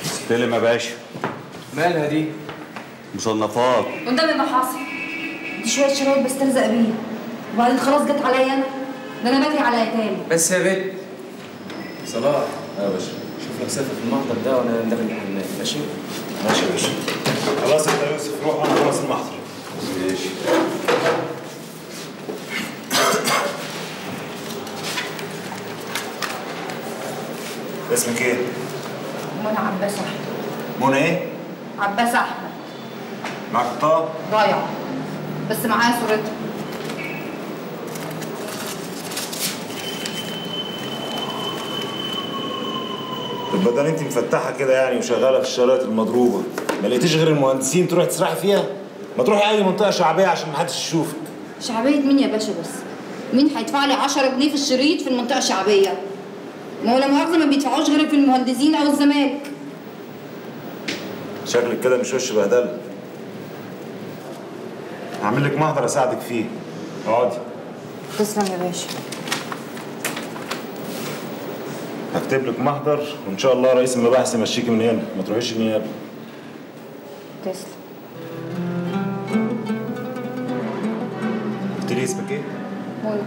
استلم يا باشا. مالها دي؟ مصنفات. قدامي ما حاصل. دي شويه شرايط بستلزق بيها وبعدين خلاص جت عليا انا. ده انا بجري على تاني. بس يا بنت صلاح. يا باشا شوف لك سافر في المحضر ده وانا داخل الحمام. ماشي؟ ماشي يا باشا. خلاص انت يا يوسف روح انا خلاص المحضر. ماشي. اسمك ايه؟ منى عباس احمد. منى ايه؟ عباس احمد. معاك بطاقة؟ ضايعه بس معايا صورتها. طب بدل انت مفتحه كده يعني وشغاله في الشرايط المضروبه، ما لقيتيش غير المهندسين تروحي تسرحي فيها؟ ما تروحي اي منطقه شعبيه عشان ما حدش يشوفك. شعبيه مين يا باشا بس؟ مين هيدفع لي 10 جنيه في الشريط في المنطقه الشعبيه؟ ما هو لا مؤاخذه ما بيدفعوش غير في المهندسين او الزمالك. شكلك كده مش وش بهدله. هعمل لك محضر اساعدك فيه. اقعدي. تسلم يا باشا. هكتب لك محضر وان شاء الله رئيس المباحث يمشيكي من هنا، ما تروحيش النيابه. تسلم. قلت لي اسمك ايه؟ منى.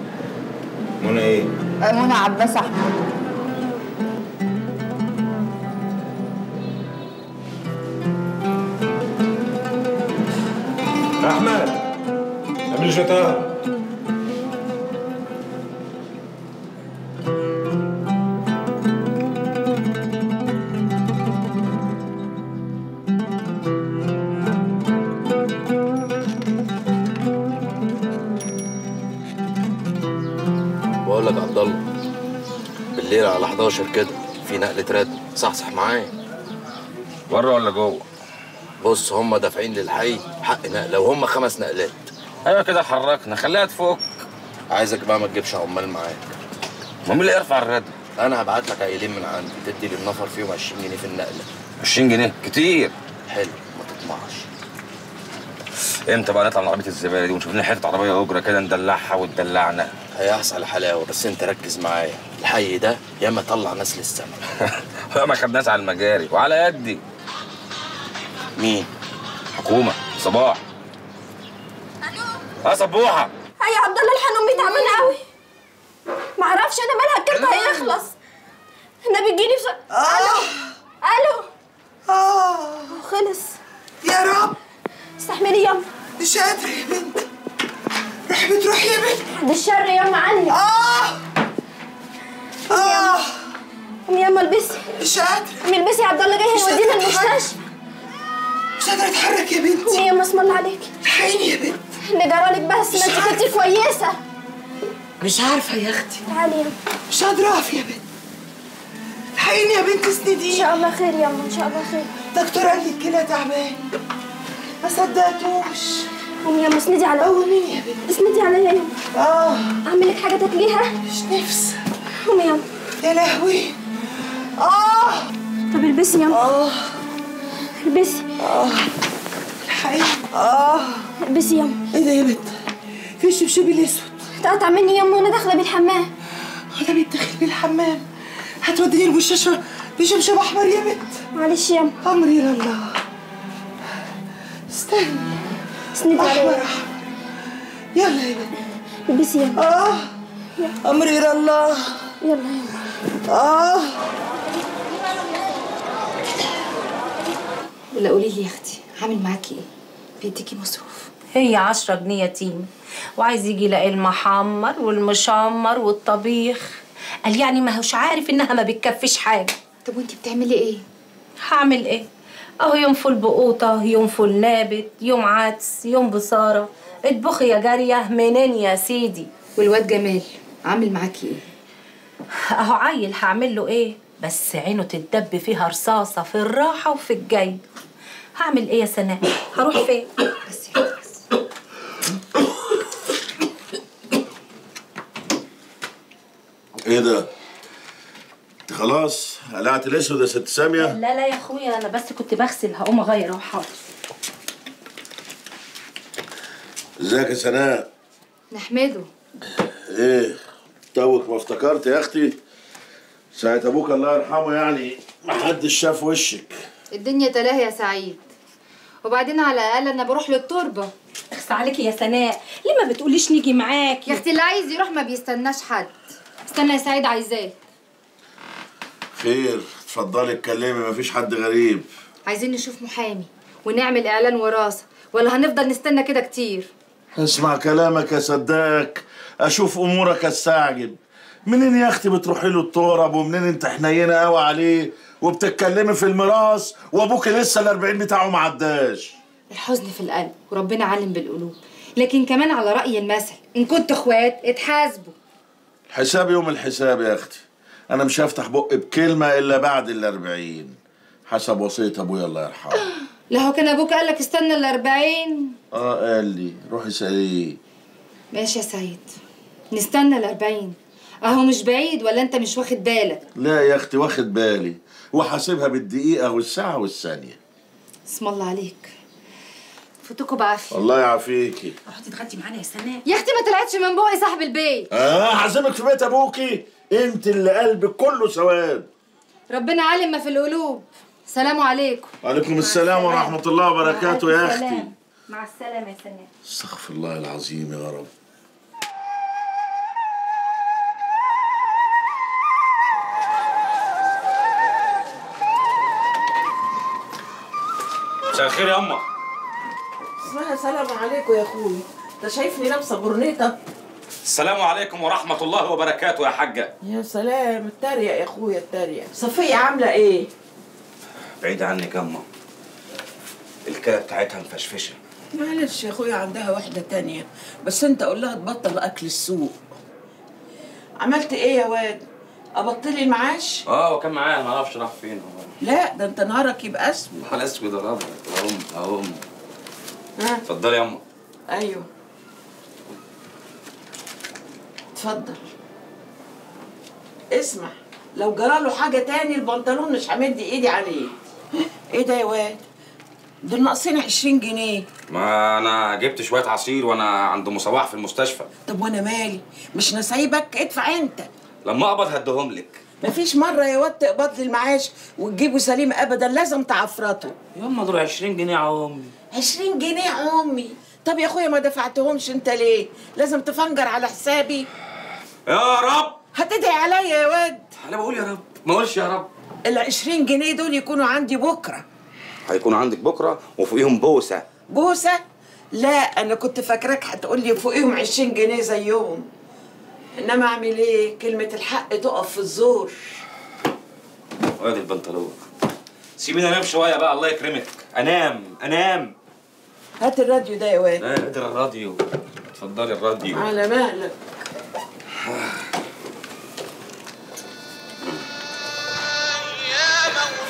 منى ايه؟ منى عباس احمد. احمد اعمل لي شويه قهوه. بقول لك يا عبد الله بالليل على 11 كده في نقلة رد، صحصح معايا. بره ولا جوه؟ بص هم دافعين للحي حق نقله وهم 5 نقلات. ايوه كده حركنا، خليها تفك. عايزك بقى ما تجيبش عمال معاك. ما مين اللي يرفع الرد؟ انا هبعت لك عيلين من عندي تدي للنفر فيهم 20 جنيه في النقله. 20 جنيه كتير. حلو ما تطمعش. امتى بقى نطلع من عربيه الزباله دي ونشوف لنا حته عربيه اجره كده ندلعها وتدلعنا؟ هيحصل حلاوه بس انت ركز معايا، الحي ده ياما طلع ناس للسما. ياما خد ناس على المجاري وعلى يدي. مين؟ حكومه. صباح. الو. صبوحه. هاي يا عبد الله الحن امي تعبانه قوي. معرفش انا مالها الكارت هيخلص. النبي اديني الو. الو. خلص. يا رب. استحملي يما. مش قادرة يا بنت. بتروح يا بنت. بعد الشر يما عني. قومي يما البسي. مش قادرة. قومي البسي يا عبد الله جاي هيودينا المستشفى. مش قادرة اتحرك يا بنتي. قومي يما اسم الله عليكي. الحقيني يا بنت. اللي جرالك بس ما انت كنتي كويسة. مش عارفة يا اختي. تعالي يما. مش قادرة اقف يا بنت. الحقيني يا بنت اسنديني. ان شاء الله خير يما ان شاء الله خير. الدكتور قال لي الكلى تعبان. ما صدقتوش. قومي يما اسندي عليا. قوميني يا بنت. اسندي عليا يما. اعمل لك حاجة تاكليها؟ مش نفس. قومي يما. يا لهوي. طب البسي يما. البسي. الحقيقة. البسي يما. ايه ده يا بنت؟ في الشبشب الاسود. اتقطع مني يما وانا داخلة بالحمام. انا بتدخل بالحمام. هتوديني المستشفى بشبشب احمر يا بنت. معلش يما. امري لله. استني. اسندي عليا. احمر. يلا يا بنت. البسي يما. امري لله. يلا يما. لا قولي لي يا اختي هعمل معاكي ايه؟ بيديكي مصروف؟ هي 10 جنيه يتيمة وعايز يجي يلاقي المحمر والمشمر والطبيخ. قال يعني ما هوش عارف انها ما بتكفيش حاجة. طب وانتي بتعملي ايه؟ هعمل ايه؟ اهو يوم فول بقوطة، يوم فول نابت، يوم عدس، يوم بصارة. اطبخي يا جارية منين يا سيدي؟ والواد جمال عامل معاكي ايه؟ اهو عيل هعمل له ايه؟ بس عينه تتدب فيها رصاصة في الراحة وفي الجاي. هعمل ايه يا سناء؟ هروح فين؟ بس يا بس. ايه ده؟ انت خلاص قلعت الاسود يا ست سامية؟ لا لا يا اخويا انا بس كنت بغسل، هقوم اغير اهو. حاضر. ازيك يا سناء؟ نحمده. ايه توك ما افتكرت يا اختي ساعة ابوك الله يرحمه يعني محدش شاف وشك. الدنيا تلاهي يا سعيد، وبعدين على الاقل انا بروح للتربه. اخس عليكي يا سناء، ليه ما بتقوليش نيجي معاكي؟ يا اختي اللي عايز يروح ما بيستناش حد. استنى يا سعيد، عايزاك. خير اتفضلي اتكلمي، مفيش حد غريب. عايزين نشوف محامي ونعمل اعلان وراثه، ولا هنفضل نستنى كده كتير؟ اسمع كلامك اصدقك، اشوف امورك استعجب. منين يا اختي بتروحي له الترب، ومنين انت حنينه قوي عليه وبتتكلمي في الميراث وابوك لسه ال40 بتاعه ما عداش؟ الحزن في القلب وربنا عالم بالقلوب، لكن كمان على رأي المثل ان كنتوا اخوات اتحاسبوا. الحساب يوم الحساب يا اختي، انا مش هفتح بقي بكلمه الا بعد ال40 حسب وصيه ابويا الله يرحمه. لا هو كان ابوك قال لك استنى ال40؟ قال لي روحي اساليه. ماشي يا سعيد، نستنى ال40. اهو مش بعيد، ولا انت مش واخد بالك؟ لا يا اختي واخد بالي، وحاسبها بالدقيقه والساعه والثانيه. اسم الله عليك، فوتكوا بعافيه. الله يعافيكي. روحي تتغدي معانا يا سناء. يا اختي ما طلعتش من بوقي صاحب البيت. هعزمك في بيت ابوكي، انت اللي قلبك كله سواد. ربنا عالم ما في القلوب. سلام عليكم. وعليكم السلام ورحمه الله وبركاته يا اختي. مع السلامه يا سناء. استغفر الله العظيم يا رب. مساء الخير يا اما. اسمها سلام عليكم يا اخوي، انت شايفني لابسه برنيطه؟ السلام عليكم ورحمه الله وبركاته يا حاجه. يا سلام، اتريق يا اخويا اتريق. صفيه عامله ايه؟ بعيد عنك يا اما، الكلى بتاعتها مفشفشه. معلش يا اخويا، عندها واحده تانية، بس انت قول لها تبطل اكل السوق. عملت ايه يا واد؟ ابطلي المعاش؟ وكان معايا، ما اعرفش راح فين هو. لا ده انت نهارك يبقى اسود. على اسود يا رب. اهو ها اتفضلي يا اما. ايوه اتفضل. اسمع، لو جراله حاجه تاني البنطلون مش همد ايدي عليه. ايه ده يا واد؟ دول ناقصين 20 جنيه. ما انا جبت شويه عصير وانا عند ام صباح في المستشفى. طب وانا مالي؟ مش نسايبك، ادفع انت. لما اقبض هديهم لك. مفيش مره يا واد تقبض لي المعاش وتجيبه سليم ابدا، لازم تعفرته. يما دول 20 جنيه يا امي. 20 جنيه يا امي؟ طب يا اخويا ما دفعتهمش انت ليه؟ لازم تفنجر على حسابي. يا رب هتدعي عليا يا واد. انا بقول يا رب، ما اقولش يا رب. ال20 جنيه دول يكونوا عندي بكره. هيكون عندك بكره وفوقيهم بوسه. بوسه؟ لا انا كنت فاكراك هتقول لي فوقيهم 20 جنيه زيهم. انما اعمل ايه؟ كلمه الحق تقف في الزور. وادي البنطلون. سيبيني انام شويه بقى الله يكرمك. انام. هات الراديو ده يا واد. لا قدر الراديو. اتفضلي الراديو. على مهلك.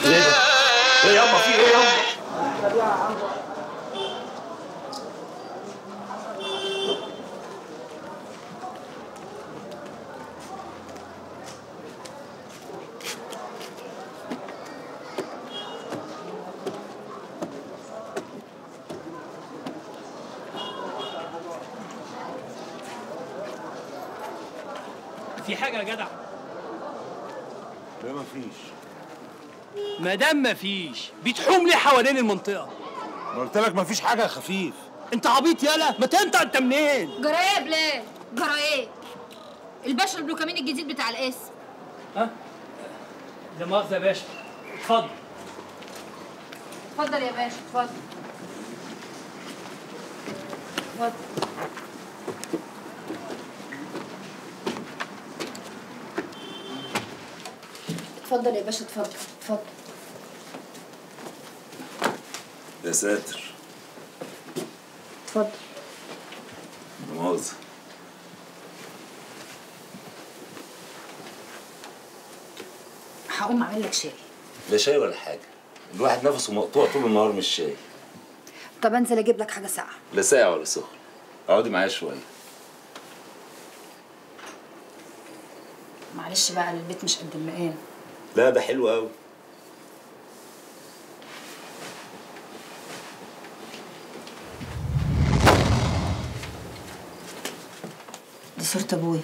ايه ده؟ ايه يابا في ايه يابا؟ في حاجة يا جدع؟ لا مفيش. ما دام مفيش بتحوم ليه حوالين المنطقة؟ انا قلت لك مفيش حاجه يا خفيف. انت عبيط يالا، ما تنطق انت منين؟ جرى ايه يا بلال؟ جرى ايه؟ الباشا البلوكامين الجديد بتاع القسم. ها؟ لا مؤاخذة يا باشا، اتفضل. اتفضل يا باشا، اتفضل. اتفضل. اتفضل يا باشا، اتفضل. يا ساتر. اتفضل. لا مؤاخذة. هقوم اعمل لك شاي. لا شاي ولا حاجه، الواحد نفسه مقطوع طول النهار من الشاي. طب انزل اجيب لك حاجه ساقعه. لا ساقع ولا سخن، اقعدي معايا شويه. معلش بقى البيت مش قد المقام. لا ده حلو قوي. دي صورة ابويا.